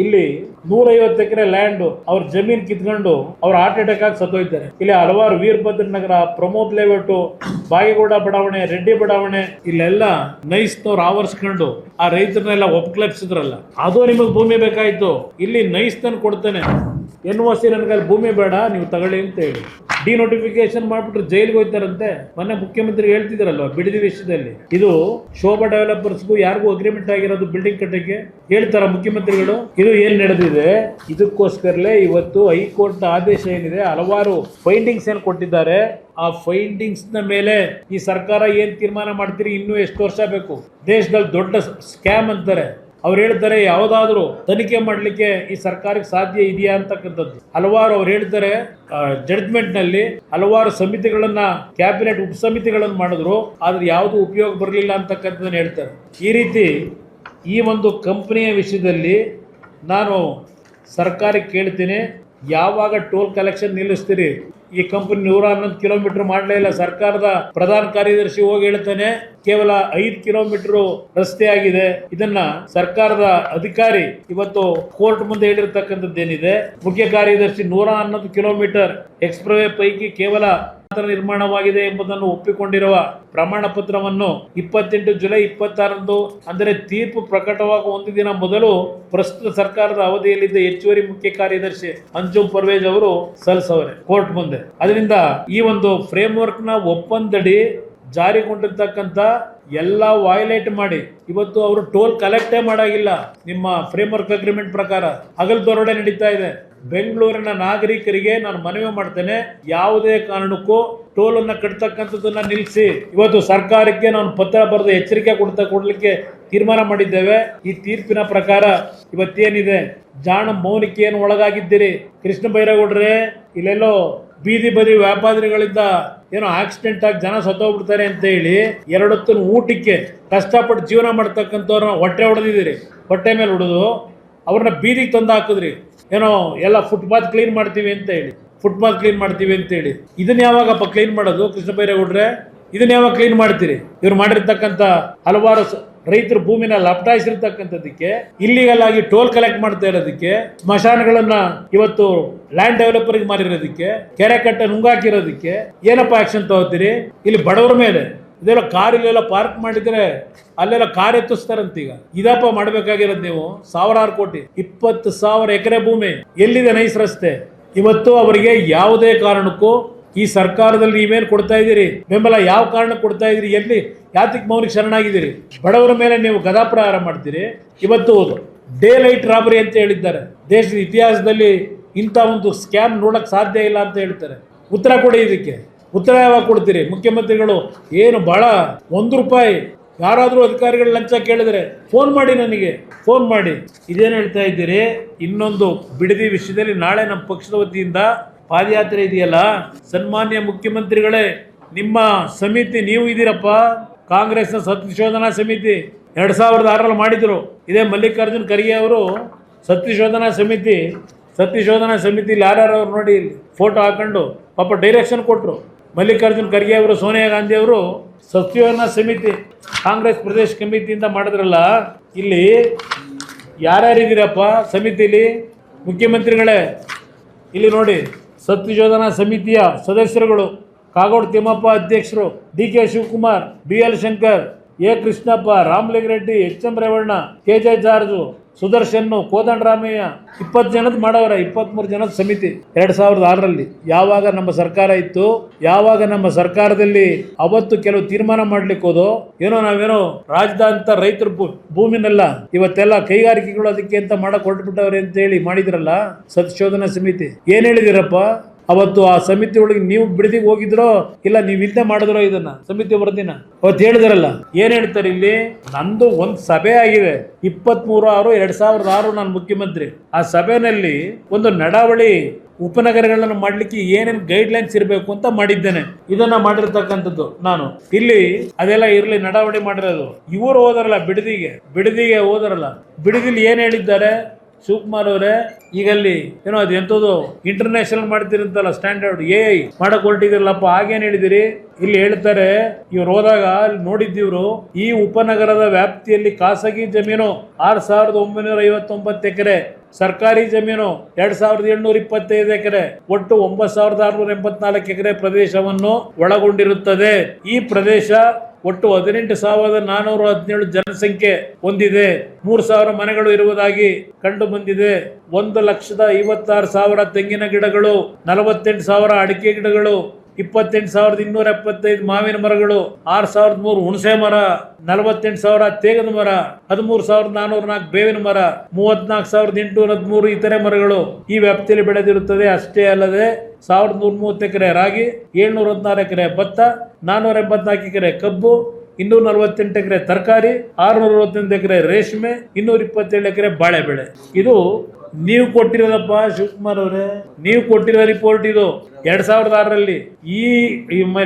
ಇಲ್ಲಿ 150 ಎಕರೆ ಲ್ಯಾಂಡ್ ಅವ್ರ ಜಮೀನ್ ಕಿತ್ಕೊಂಡು ಅವ್ರ ಹಾರ್ಟ್ ಅಟ್ಯಾಕ್ ಆಗಿ ಸತ್ತೋಯ್ತಾರೆ. ಇಲ್ಲಿ ಹಲವಾರು ವೀರಭದ್ರ ನಗರ, ಪ್ರಮೋದ್ ಲೇಔಟ್, ಬಾಗೇಗೌಡ ಬಡಾವಣೆ, ರೆಡ್ಡಿ ಬಡಾವಣೆ ಇಲ್ಲೆಲ್ಲ ನೈಸ್ನವ್ರು ಆವರಿಸ್ಕೊಂಡು ಆ ರೈತರನ್ನೆಲ್ಲ ಒಪ್ಕಲಿಸಿದ್ರಲ್ಲ, ಅದು ನಿಮಗೆ ಭೂಮಿ ಬೇಕಾಯ್ತು. ಇಲ್ಲಿ ನೈಸ್ತನ್ ಕೊಡ್ತಾನೆ, NOC ನನಗೆ ಭೂಮಿ ಬೇಡ ನೀವು ತಗೊಳ್ಳಿ ಅಂತ ಹೇಳಿ ಡಿನೋಟಿಫಿಕೇಶನ್ ಮಾಡ್ಬಿಟ್ರೆ ಜೈಲಿಗೆ ಹೋಗ್ತಾರಂತೆ. ಮೊನ್ನೆ ಮುಖ್ಯಮಂತ್ರಿ ಹೇಳ್ತಿದ್ರಲ್ವ ಬಿಡದಿ ವಿಷಯದಲ್ಲಿ, ಇದು ಶೋಭಾ ಡೆವಲಪರ್ಸ್ಗೂ ಯಾರಿಗೂ ಅಗ್ರಿಮೆಂಟ್ ಆಗಿರೋದು ಬಿಲ್ಡಿಂಗ್ ಕಟ್ಟಕ್ಕೆ ಹೇಳ್ತಾರ ಮುಖ್ಯಮಂತ್ರಿಗಳು. ಇದು ಏನ್ ನಡೆದಿದೆ, ಇದಕ್ಕೋಸ್ಕರಲೇ ಇವತ್ತು ಹೈಕೋರ್ಟ್ ಆದೇಶ ಏನಿದೆ, ಹಲವಾರು ಫೈಂಡಿಂಗ್ಸ್ ಏನು ಕೊಟ್ಟಿದ್ದಾರೆ. ಆ ಫೈಂಡಿಂಗ್ಸ್ ನ ಮೇಲೆ ಈ ಸರ್ಕಾರ ಏನ್ ತೀರ್ಮಾನ ಮಾಡ್ತೀರಿ, ಇನ್ನೂ ಎಷ್ಟು ವರ್ಷ ಬೇಕು. ದೇಶದಲ್ಲಿ ದೊಡ್ಡ ಸ್ಕ್ಯಾಮ್ ಅಂತಾರೆ. ಅವ್ರು ಹೇಳ್ತಾರೆ ಯಾವುದಾದ್ರೂ ತನಿಖೆ ಮಾಡಲಿಕ್ಕೆ ಈ ಸರ್ಕಾರಕ್ಕೆ ಸಾಧ್ಯ ಇದೆಯಾ ಅಂತಕ್ಕಂಥದ್ದು. ಹಲವಾರು ಅವ್ರು ಹೇಳ್ತಾರೆ ಜಡ್ಜ್ಮೆಂಟ್ ನಲ್ಲಿ ಹಲವಾರು ಸಮಿತಿಗಳನ್ನ, ಕ್ಯಾಬಿನೆಟ್ ಉಪಸಮಿತಿಗಳನ್ನು ಮಾಡಿದ್ರು, ಆದ್ರೆ ಯಾವುದು ಉಪಯೋಗ ಬರಲಿಲ್ಲ ಅಂತಕ್ಕಂಥದ್ದನ್ನು ಹೇಳ್ತಾರೆ. ಈ ರೀತಿ ಈ ಒಂದು ಕಂಪನಿಯ ವಿಷಯದಲ್ಲಿ ನಾನು ಸರ್ಕಾರಕ್ಕೆ ಕೇಳ್ತೀನಿ, ಯಾವಾಗ ಟೋಲ್ ಕಲೆಕ್ಷನ್ ನಿಲ್ಲಿಸ್ತೀರಿ? ಈ ಕಂಪನಿ 111 ಕಿಲೋಮೀಟರ್ ಮಾಡಲೇ ಇಲ್ಲ. ಸರ್ಕಾರದ ಪ್ರಧಾನ ಕಾರ್ಯದರ್ಶಿ ಹೋಗಿ ಹೇಳ್ತಾನೆ ಕೇವಲ 5 ಕಿಲೋಮೀಟರ್ ರಸ್ತೆ ಆಗಿದೆ. ಇದನ್ನ ಸರ್ಕಾರದ ಅಧಿಕಾರಿ ಇವತ್ತು ಕೋರ್ಟ್ ಮುಂದೆ ಹೇಳಿರ್ತಕ್ಕಂಥದ್ದೇನಿದೆ, ಮುಖ್ಯ ಕಾರ್ಯದರ್ಶಿ 111 ಕಿಲೋಮೀಟರ್ ಎಕ್ಸ್ಪ್ರೆಸ್ ವೇ ಪೈಕಿ ಕೇವಲ ನಿರ್ಮಾಣವಾಗಿದೆ ಎಂಬುದನ್ನು ಒಪ್ಪಿಕೊಂಡಿರುವ ಪ್ರಮಾಣ ಪತ್ರವನ್ನು 28 ಜುಲೈ 26ರಂದು, ಅಂದರೆ ತೀರ್ಪು ಪ್ರಕಟವಾಗುವ ಒಂದು ದಿನ ಮೊದಲು ಪ್ರಸ್ತುತ ಸರ್ಕಾರದ ಅವಧಿಯಲ್ಲಿದ್ದ ಹೆಚ್ಚುವರಿ ಮುಖ್ಯ ಕಾರ್ಯದರ್ಶಿ ಅಂಜುಮ್ ಪರ್ವೇಜ್ ಅವರು ಸಲ್ಲಿಸವರೆ ಕೋರ್ಟ್ ಮುಂದೆ. ಅದರಿಂದ ಈ ಒಂದು ಫ್ರೇಮ್ ವರ್ಕ್ ನ ಒಪ್ಪಂದಡಿ ಜಾರಿಗೊಂಡಿರ್ತಕ್ಕಂಥ ಎಲ್ಲ ವೈಲೇಟ್ ಮಾಡಿ ಇವತ್ತು ಅವರು ಟೋಲ್ ಕಲೆಕ್ಟೇ ಮಾಡಾಗಿಲ್ಲ. ನಿಮ್ಮ ಫ್ರೇಮ್ ವರ್ಕ್ ಅಗ್ರಿಮೆಂಟ್ ಪ್ರಕಾರ ಹಗಲು ದರೋಡೆ ನಡೀತಾ ಇದೆ. ಬೆಂಗಳೂರಿನ ನಾಗರಿಕರಿಗೆ ನಾನು ಮನವಿ ಮಾಡ್ತೇನೆ, ಯಾವುದೇ ಕಾರಣಕ್ಕೂ ಟೋಲ್ ಅನ್ನ ಕಟ್ತಕ್ಕಂಥದ್ದನ್ನ ನಿಲ್ಲಿಸಿ. ಇವತ್ತು ಸರ್ಕಾರಕ್ಕೆ ನಾನು ಪತ್ರ ಬರೆದು ಎಚ್ಚರಿಕೆ ಕೊಡ್ಲಿಕ್ಕೆ ತೀರ್ಮಾನ ಮಾಡಿದ್ದೇವೆ. ಈ ತೀರ್ಪಿನ ಪ್ರಕಾರ ಇವತ್ತೇನಿದೆ, ಜಾಣ ಮೌನಿಕೆಯನ್ನು ಒಳಗಾಗಿದ್ದೀರಿ. ಕೃಷ್ಣ ಬೈರೇಗೌಡ್ರೆ, ಇಲ್ಲೆಲ್ಲೋ ಬೀದಿ ಬದಿ ವ್ಯಾಪಾರಿಗಳಿಂದ ಏನೋ ಆಕ್ಸಿಡೆಂಟ್ ಆಗಿ ಜನ ಸತ್ತೋಗ್ಬಿಡ್ತಾರೆ ಅಂತ ಹೇಳಿ 2 ಹೊತ್ತಿನ ಊಟಕ್ಕೆ ಕಷ್ಟಪಟ್ಟು ಜೀವನ ಮಾಡ್ತಕ್ಕಂಥವ್ರನ್ನ ಹೊಟ್ಟೆ ಹೊಡೆದಿದ್ದೀರಿ. ಹೊಟ್ಟೆ ಮೇಲೆ ಹೊಡೆದು ಅವ್ರನ್ನ ಬೀದಿಗೆ ತಂದು ಹಾಕಿದ್ರಿ. ಏನೋ ಎಲ್ಲ ಫುಟ್ಪಾತ್ ಕ್ಲೀನ್ ಮಾಡ್ತೀವಿ ಅಂತ ಹೇಳಿ, ಇದನ್ನ ಯಾವಾಗಪ್ಪ ಕ್ಲೀನ್ ಮಾಡೋದು? ಕೃಷ್ಣ ಬೈರೇಗೌಡ್ರೆ, ಇದನ್ನ ಯಾವಾಗ ಕ್ಲೀನ್ ಮಾಡ್ತೀರಿ? ಇವ್ರು ಮಾಡಿರ್ತಕ್ಕಂಥ ಹಲವಾರು ರೈತರ ಭೂಮಿನ ಲಪಟಾಯಿಸಿರ್ತಕ್ಕಂಥದ್ದಕ್ಕೆ, ಇಲ್ಲಿಗಲ್ ಆಗಿ ಟೋಲ್ ಕಲೆಕ್ಟ್ ಮಾಡ್ತಾ ಇರೋದಕ್ಕೆ, ಸ್ಮಶಾನಗಳನ್ನ ಇವತ್ತು ಲ್ಯಾಂಡ್ ಡೆವಲಪರ್ಗೆ ಮಾರಿರೋದಕ್ಕೆ, ಕೆರೆ ಕಟ್ಟೆ ನುಂಗಾಕಿರೋದಕ್ಕೆ ಏನಪ್ಪ ಆಕ್ಷನ್ ತಗೋತೀರಿ? ಇಲ್ಲಿ ಬಡವರ ಮೇಲೆ ಇದೆಲ್ಲ ಕಾರ್ ಇಲ್ಲೆಲ್ಲ ಪಾರ್ಕ್ ಮಾಡಿದ್ರೆ ಅಲ್ಲೆಲ್ಲ ಕಾರ್ ಎತ್ತಿಸ್ತಾರಂತೀಗ. ಇದಪ್ಪ ಮಾಡ್ಬೇಕಾಗಿರೋದು ನೀವು. 1000 ಕೋಟಿ, 20,000 ಎಕರೆ ಭೂಮಿ, ಎಲ್ಲಿದೆ ನೈಸ್ ರಸ್ತೆ? ಇವತ್ತು ಅವರಿಗೆ ಯಾವುದೇ ಕಾರಣಕ್ಕೂ ಈ ಸರ್ಕಾರದಲ್ಲಿ ನೀವೇನು ಕೊಡ್ತಾ ಇದ್ದೀರಿ ಬೆಂಬಲ, ಯಾವ ಕಾರಣಕ್ಕೆ ಕೊಡ್ತಾ ಇದ್ದೀರಿ? ಎಲ್ಲಿ ಯಾತಿಕ್ ಮೌನಿಗೆ ಶರಣಾಗಿದ್ದೀರಿ? ಬಡವರ ಮೇಲೆ ನೀವು ಗದಾಪ್ರಹಾರ ಮಾಡ್ತೀರಿ. ಇವತ್ತು ಡೇ ಲೈಟ್ ರಾಬರಿ ಅಂತ ಹೇಳಿದ್ದಾರೆ. ದೇಶದ ಇತಿಹಾಸದಲ್ಲಿ ಇಂಥ ಒಂದು ಸ್ಕ್ಯಾಮ್ ನೋಡಕ್ ಸಾಧ್ಯ ಇಲ್ಲ ಅಂತ ಹೇಳ್ತಾರೆ. ಉತ್ತರ ಕೊಡಿ, ಇದಕ್ಕೆ ಉತ್ತರ ಯಾವಾಗ ಕೊಡ್ತೀರಿ? ಮುಖ್ಯಮಂತ್ರಿಗಳು ಏನು ಬಹಳ ₹1 ಯಾರಾದರೂ ಅಧಿಕಾರಿಗಳು ಲಂಚ ಕೇಳಿದ್ರೆ ಫೋನ್ ಮಾಡಿ, ನನಗೆ ಫೋನ್ ಮಾಡಿ. ಇದೇನು ಹೇಳ್ತಾ ಇದ್ದೀರಿ? ಇನ್ನೊಂದು ಬಿಡದಿ ವಿಷಯದಲ್ಲಿ ನಾಳೆ ನಮ್ಮ ಪಕ್ಷದ ವತಿಯಿಂದ ಪಾದಯಾತ್ರೆ ಇದೆಯಲ್ಲ, ಸನ್ಮಾನ್ಯ ಮುಖ್ಯಮಂತ್ರಿಗಳೇ, ನಿಮ್ಮ ಸಮಿತಿ ನೀವು ಇದ್ದೀರಪ್ಪ, ಕಾಂಗ್ರೆಸ್ನ ಸತ್ಯಶೋಧನಾ ಸಮಿತಿ 2006ರಲ್ಲಿ ಮಾಡಿದ್ರು. ಇದೇ ಮಲ್ಲಿಕಾರ್ಜುನ್ ಖರ್ಗೆ ಅವರು ಸತ್ಯಶೋಧನಾ ಸಮಿತಿಲಿ ಯಾರ್ಯಾರು ಅವ್ರು ನೋಡಿ ಫೋಟೋ ಹಾಕೊಂಡು ಪಾಪ ಡೈರೆಕ್ಷನ್ ಕೊಟ್ಟರು. ಮಲ್ಲಿಕಾರ್ಜುನ್ ಖರ್ಗೆ ಅವರು, ಸೋನಿಯಾ ಗಾಂಧಿ ಅವರು ಸತ್ಯಶೋಧನಾ ಸಮಿತಿ ಕಾಂಗ್ರೆಸ್ ಪ್ರದೇಶ ಕಮಿಟಿಯಿಂದ ಮಾಡಿದ್ರಲ್ಲ. ಇಲ್ಲಿ ಯಾರ್ಯಾರಿದ್ದೀರಪ್ಪ ಸಮಿತಿಲಿ? ಮುಖ್ಯಮಂತ್ರಿಗಳೇ, ಇಲ್ಲಿ ನೋಡಿ, ಸತ್ಯಶೋಧನಾ ಸಮಿತಿಯ ಸದಸ್ಯರುಗಳು ಕಾಗೋಡು ತಿಮ್ಮಪ್ಪ ಅಧ್ಯಕ್ಷರು, DK Shivakumar, BL Shankar, A Krishnappa, Ramalingareddy, HM Revanna, KJ George, Sudarshan, Kodandaramaiah, 20 ಜನದ ಮಾಡವರ, 23 ಜನದ ಸಮಿತಿ 2006ರಲ್ಲಿ. ಯಾವಾಗ ನಮ್ಮ ಸರ್ಕಾರ ಇತ್ತು, ಯಾವಾಗ ನಮ್ಮ ಸರ್ಕಾರದಲ್ಲಿ ಅವತ್ತು ಕೆಲವು ತೀರ್ಮಾನ ಮಾಡ್ಲಿಕ್ಕೆ ಹೋದೋ, ನಾವೇನೋ ರಾಜಧಾನಿ ರೈತರ ಭೂಮಿನೆಲ್ಲ ಇವತ್ತೆಲ್ಲ ಕೈಗಾರಿಕೆಗಳು ಅದಕ್ಕೆ ಅಂತ ಮಾಡಕ್ ಹೊರಟ್ಬಿಟ್ಟವ್ರೆ ಅಂತ ಹೇಳಿ ಮಾಡಿದ್ರಲ್ಲ ಸತ್ಯಶೋಧನಾ ಸಮಿತಿ. ಏನ್ ಹೇಳಿದಿರಪ್ಪ ಅವತ್ತು? ಆ ಸಮಿತಿ ಒಳಗೆ ನೀವು ಬಿಡದಿಗೆ ಹೋಗಿದ್ರೋ ಇಲ್ಲ ನೀವು ಇಲ್ಲದೆ ಮಾಡಿದ್ರೋ ಇದನ್ನ ಸಮಿತಿ ವರದಿನ? ಅವತ್ತು ಹೇಳಿದ್ರಲ್ಲ. ಏನ್ ಹೇಳ್ತಾರೆ ಇಲ್ಲಿ? ನಂದು ಒಂದು ಸಭೆ ಆಗಿದೆ 23/6/2006, ನಾನು ಮುಖ್ಯಮಂತ್ರಿ. ಆ ಸಭೆಯಲ್ಲಿ ಒಂದು ನಡಾವಳಿ ಉಪನಗರಗಳನ್ನು ಮಾಡ್ಲಿಕ್ಕೆ ಏನೇನು ಗೈಡ್ ಲೈನ್ಸ್ ಇರಬೇಕು ಅಂತ ಮಾಡಿದ್ದೇನೆ. ಇದನ್ನ ಮಾಡಿರ್ತಕ್ಕಂಥದ್ದು ನಾನು. ಇಲ್ಲಿ ಅದೆಲ್ಲ ಇರ್ಲಿ, ನಡಾವಳಿ ಮಾಡಿರೋದು. ಇವರು ಹೋದರಲ್ಲ ಬಿಡದಿಗೆ ಹೋದರಲ್ಲ, ಬಿಡದಿಲಿ ಏನ್ ಹೇಳಿದ್ದಾರೆ ಶಿವಕುಮಾರ್ ಅವರೇ? ಈಗ ಅಲ್ಲಿ ಏನೋ ಅದು ಎಂಥದ್ದು ಇಂಟರ್ನ್ಯಾಷನಲ್ ಮಾಡ್ತಿರಂತಲ್ಲ, ಸ್ಟ್ಯಾಂಡರ್ಡ್ AI ಮಾಡಕ್ ಹೊರಟಿದಿರಲ್ಲಪ್ಪ, ಹಾಗೇನ್ ಹೇಳಿದಿರಿ? ಇಲ್ಲಿ ಹೇಳ್ತಾರೆ, ಇವ್ರು ಹೋದಾಗ ಅಲ್ಲಿ ನೋಡಿದ್ದೀವ್ರು, ಈ ಉಪನಗರದ ವ್ಯಾಪ್ತಿಯಲ್ಲಿ ಖಾಸಗಿ ಜಮೀನು 6,959 ಎಕರೆ ಸರ್ಕಾರಿ ಜಮೀನು 2725 ಎಕರೆ, ಒಟ್ಟು 9684 ಎಕರೆ ಪ್ರದೇಶವನ್ನು ಒಳಗೊಂಡಿರುತ್ತದೆ. ಈ ಪ್ರದೇಶ ಒಟ್ಟು 18,417 ಜನಸಂಖ್ಯೆ ಹೊಂದಿದೆ. 3,000 ಮನೆಗಳು ಇರುವುದಾಗಿ ಕಂಡು ಬಂದಿದೆ. 1,56,000 ತೆಂಗಿನ ಗಿಡಗಳು, 48,000 ಅಡಿಕೆ ಗಿಡಗಳು, 28,275 ಮಾವಿನ ಮರಗಳು, 6,003 ಹುಣಸೆ ಮರ, 48,000 ತೇಗದ ಮರ, 13,404 ಬೇವಿನ ಮರ, 34,813 ಇತರೆ ಮರಗಳು ಈ ವ್ಯಾಪ್ತಿಯಲ್ಲಿ ಬೆಳೆದಿರುತ್ತದೆ. ಅಷ್ಟೇ ಅಲ್ಲದೆ 1,130 ಎಕರೆ ರಾಗಿ, 716 ಎಕರೆ ಭತ್ತ, 484 ಎಕರೆ ಕಬ್ಬು, 248 ಎಕರೆ ತರಕಾರಿ, 661 ಎಕರೆ ರೇಷ್ಮೆ, 227 ಎಕರೆ ಬಾಳೆ ಬೆಳೆ. ಇದು ನೀವು ಕೊಟ್ಟಿರೋದಪ್ಪ ಶಿವಕುಮಾರ್ ಅವರೇ, ನೀವು ಕೊಟ್ಟಿರೋ ರಿಪೋರ್ಟ್ ಇದು. 2006ರಲ್ಲಿ ಈ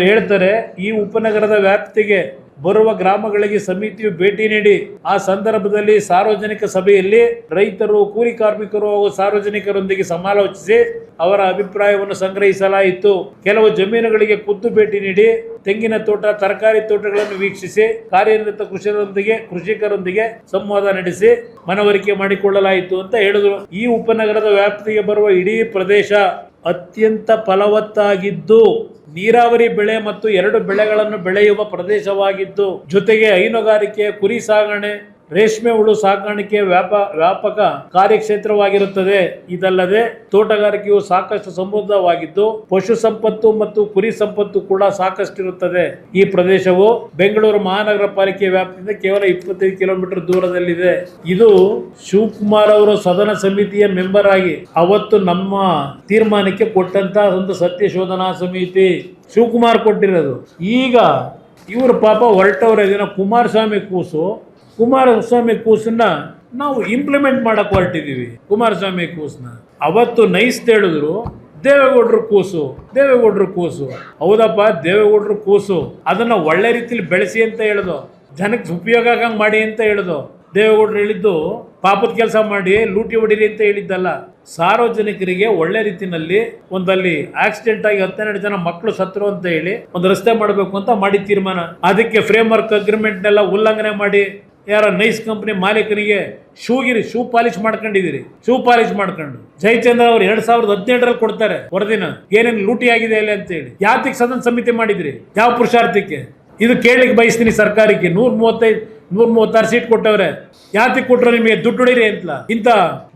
ಹೇಳ್ತಾರೆ, ಈ ಉಪನಗರದ ವ್ಯಾಪ್ತಿಗೆ ಬರುವ ಗ್ರಾಮಗಳಿಗೆ ಸಮಿತಿಯು ಭೇಟಿ ನೀಡಿ ಆ ಸಂದರ್ಭದಲ್ಲಿ ಸಾರ್ವಜನಿಕ ಸಭೆಯಲ್ಲಿ ರೈತರು, ಕೂಲಿ ಕಾರ್ಮಿಕರು ಹಾಗೂ ಸಾರ್ವಜನಿಕರೊಂದಿಗೆ ಸಮಾಲೋಚಿಸಿ ಅವರ ಅಭಿಪ್ರಾಯವನ್ನು ಸಂಗ್ರಹಿಸಲಾಯಿತು. ಕೆಲವು ಜಮೀನುಗಳಿಗೆ ಖುದ್ದು ಭೇಟಿ ನೀಡಿ ತೆಂಗಿನ ತೋಟ, ತರಕಾರಿ ತೋಟಗಳನ್ನು ವೀಕ್ಷಿಸಿ ಕಾರ್ಯನಿರತ ಕೃಷಿಕರೊಂದಿಗೆ ಸಂವಾದ ನಡೆಸಿ ಮನವರಿಕೆ ಮಾಡಿಕೊಳ್ಳಲಾಯಿತು ಅಂತ ಹೇಳಿದ್ರು. ಈ ಉಪನಗರದ ವ್ಯಾಪ್ತಿಗೆ ಬರುವ ಇಡೀ ಪ್ರದೇಶ ಅತ್ಯಂತ ಫಲವತ್ತಾಗಿದ್ದು ನೀರಾವರಿ ಬೆಳೆ ಮತ್ತು 2 ಬೆಳೆಗಳನ್ನು ಬೆಳೆಯುವ ಪ್ರದೇಶವಾಗಿದ್ದು, ಜೊತೆಗೆ ಹೈನುಗಾರಿಕೆ, ಕುರಿ ಸಾಗಣೆ, ರೇಷ್ಮೆ ಹುಳು ಸಾಕಾಣಿಕೆ ವ್ಯಾಪಕ ಕಾರ್ಯಕ್ಷೇತ್ರವಾಗಿರುತ್ತದೆ. ಇದಲ್ಲದೆ ತೋಟಗಾರಿಕೆಯು ಸಾಕಷ್ಟು ಸಮೃದ್ಧವಾಗಿದ್ದು ಪಶು ಸಂಪತ್ತು ಮತ್ತು ಕುರಿ ಸಂಪತ್ತು ಕೂಡ ಸಾಕಷ್ಟಿರುತ್ತದೆ. ಈ ಪ್ರದೇಶವು ಬೆಂಗಳೂರು ಮಹಾನಗರ ಪಾಲಿಕೆ ವ್ಯಾಪ್ತಿಯಿಂದ ಕೇವಲ 25 ಕಿಲೋಮೀಟರ್ ದೂರದಲ್ಲಿದೆ. ಇದು ಶಿವಕುಮಾರ್ ಅವರು ಸದನ ಸಮಿತಿಯ ಮೆಂಬರ್ ಆಗಿ ಅವತ್ತು ನಮ್ಮ ತೀರ್ಮಾನಕ್ಕೆ ಕೊಟ್ಟಂತಹ ಒಂದು ಸತ್ಯ ಶೋಧನಾ ಸಮಿತಿ ಶಿವಕುಮಾರ್ ಕೊಟ್ಟಿರೋದು. ಈಗ ಇವರು ಪಾಪ ಹೊರಟವ್ರೆ. ದಿನ ಕುಮಾರಸ್ವಾಮಿ ಕೂಸನ್ನ ನಾವು ಇಂಪ್ಲಿಮೆಂಟ್ ಮಾಡಕ್ ಹೊರಟಿದೀವಿ. ಕುಮಾರಸ್ವಾಮಿ ಕೂಸನ್ನ ಅವತ್ತು ನೈಸ್ ಹೇಳಿದ್ರು, ದೇವೇಗೌಡರು ಕೂಸು. ಹೌದಪ್ಪ, ದೇವೇಗೌಡರು ಕೂಸು, ಅದನ್ನ ಒಳ್ಳೆ ರೀತಿಯಲ್ಲಿ ಬೆಳೆಸಿ ಅಂತ ಹೇಳುದು, ಜನಕ್ಕೆ ಉಪಯೋಗ ಆಗಂಗ್ ಮಾಡಿ ಅಂತ ಹೇಳುದು. ದೇವೇಗೌಡರು ಹೇಳಿದ್ದು ಪಾಪದ ಕೆಲಸ ಮಾಡಿ ಲೂಟಿ ಹೊಡಿರಿ ಅಂತ ಹೇಳಿದ್ದಲ್ಲ, ಸಾರ್ವಜನಿಕರಿಗೆ ಒಳ್ಳೆ ರೀತಿಯಲ್ಲಿ ಒಂದಲ್ಲಿ ಆಕ್ಸಿಡೆಂಟ್ ಆಗಿ 12 ಜನ ಮಕ್ಕಳು ಸತ್ರು ಅಂತ ಹೇಳಿ ಒಂದು ರಸ್ತೆ ಮಾಡಬೇಕು ಅಂತ ಮಾಡಿ ತೀರ್ಮಾನ. ಅದಕ್ಕೆ ಫ್ರೇಮ್ ವರ್ಕ್ ಅಗ್ರಿಮೆಂಟ್ ನೆಲ್ಲ ಉಲ್ಲಂಘನೆ ಮಾಡಿ ಯಾರ ನೈಸ್ ಕಂಪನಿ ಮಾಲೀಕರಿಗೆ ಶೂ ಪಾಲಿಶ್ ಮಾಡ್ಕೊಂಡಿದ್ದೀರಿ. ಶೂ ಪಾಲಿಶ್ ಮಾಡ್ಕೊಂಡು ಜಯಚಂದ್ರ ಅವರು 2017ರಲ್ಲಿ ಕೊಡ್ತಾರೆ ವರದಿನ, ಏನೇನು ಲೂಟಿ ಆಗಿದೆ ಅಲ್ಲಿ ಅಂತ ಹೇಳಿ. ಯಾತಿಗೆ ಸದನ ಸಮಿತಿ ಮಾಡಿದ್ರಿ? ಯಾವ ಪುರುಷಾರ್ಥಕ್ಕೆ? ಇದು ಕೇಳಲಿಕ್ಕೆ ಬಯಸ್ತೀನಿ ಸರ್ಕಾರಕ್ಕೆ. 136 ಸೀಟ್ ಕೊಟ್ಟವ್ರೆ, ಯಾತಿಗೆ ಕೊಟ್ಟರು? ನಿಮಗೆ ದುಡ್ಡು ಹೊಡಿರಿ ಅಂತ, ಇಂಥ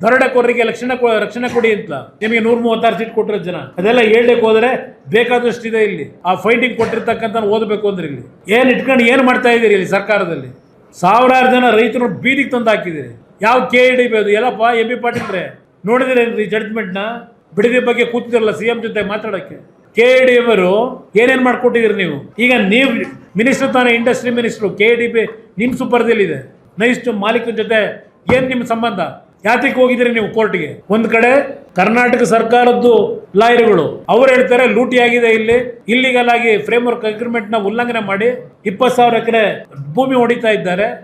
ದರೋಡೆಕೋರರಿಗೆ ರಕ್ಷಣೆ ಕೊಡಿ ಅಂತ ನಿಮಗೆ 136 ಸೀಟ್ ಕೊಟ್ಟಿರೋ ಜನ. ಅದೆಲ್ಲ ಹೇಳಲಿಕ್ಕೆ ಹೋದ್ರೆ ಬೇಕಾದಷ್ಟು ಇದೆ. ಇಲ್ಲಿ ಆ ಫೈಟಿಂಗ್ ಕೊಟ್ಟಿರ್ತಕ್ಕಂಥ ಓದಬೇಕು ಅಂದ್ರೆ ಇಲ್ಲಿ ಏನ್ ಇಟ್ಕೊಂಡು ಏನ್ ಮಾಡ್ತಾ ಇದೀರಿ ಇಲ್ಲಿ ಸರ್ಕಾರದಲ್ಲಿ? ಸಾವಿರಾರು ಜನ ರೈತರು ಬೀದಿಗೆ ತಂದು ಹಾಕಿದಿರಿ. ಯಾವ KEDB ಅದು ಎಲ್ಲಪ್ಪ? MB ಪಾಟೀಲ್ರೆ ನೋಡಿದ್ರೇನ್ರಿ ಜಡ್ಜ್ಮೆಂಟ್ನ? ಬಿಡದಿ ಬಗ್ಗೆ ಕೂತಿದ್ರಲ್ಲ CM ಜೊತೆ ಮಾತಾಡಕ್ಕೆ. KEDB ಅವರು ಏನೇನ್ ಮಾಡ್ಕೊಟ್ಟಿದ್ರಿ ನೀವು? ಈಗ ನೀವು ಮಿನಿಸ್ಟರ್ ತಾನೇ, ಇಂಡಸ್ಟ್ರಿ ಮಿನಿಸ್ಟ್ರು. KEDB ನಿಮ್ ಸುಪರ್ದಿಲ್ಲಿದೆ. ನೈಸ್ ಮಾಲೀಕನ ಜೊತೆ ಏನ್ ನಿಮ್ ಸಂಬಂಧ? ಯಾತಕ್ಕೆ ಹೋಗಿದ್ರಿ ನೀವು ಕೋರ್ಟ್ಗೆ? ಒಂದ್ ಕಡೆ ಕರ್ನಾಟಕ ಸರ್ಕಾರದ್ದು ಲಾಯರ್ಗಳು ಅವ್ರು ಹೇಳ್ತಾರೆ ಲೂಟಿ ಆಗಿದೆ, ಇಲ್ಲಿ ಇಲ್ಲಿಗಲ್ ಆಗಿ ಫ್ರೇಮ್ ವರ್ಕ್ ಅಗ್ರಿಮೆಂಟ್ ನ ಉಲ್ಲಂಘನೆ ಮಾಡಿ 20,000 ಎಕರೆ ಭೂಮಿ ಹೊಡಿತಾ ಇದ್ದಾರೆ.